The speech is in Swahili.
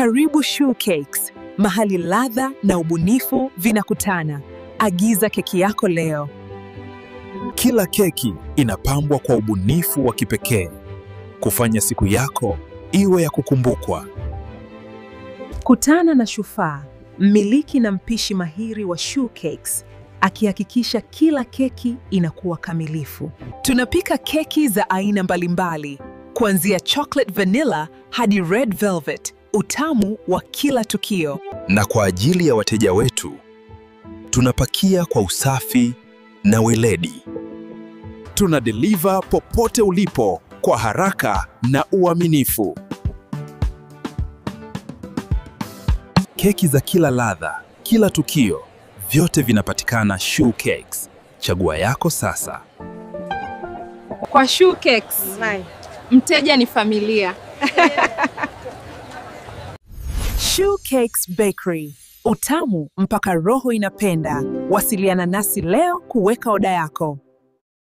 Karibu Shoe Cakes, mahali ladha na ubunifu vinakutana. Agiza keki yako leo. Kila keki inapambwa kwa ubunifu wa kipekee, kufanya siku yako iwe ya kukumbukwa. Kutana na Shufaa, mmiliki na mpishi mahiri wa Shoe Cakes, akihakikisha kila keki inakuwa kamilifu. Tunapika keki za aina mbalimbali, kuanzia chocolate vanilla hadi red velvet, utamu wa kila tukio. Na kwa ajili ya wateja wetu, tunapakia kwa usafi na weledi. Tunadeliver popote ulipo kwa haraka na uaminifu. Keki za kila ladha, kila tukio, vyote vinapatikana Shoe Cakes. Chagua yako sasa. Kwa Shoe Cakes, mteja ni familia. Shoe Cakes Bakery, utamu mpaka roho inapenda. Wasiliana nasi leo kuweka oda yako.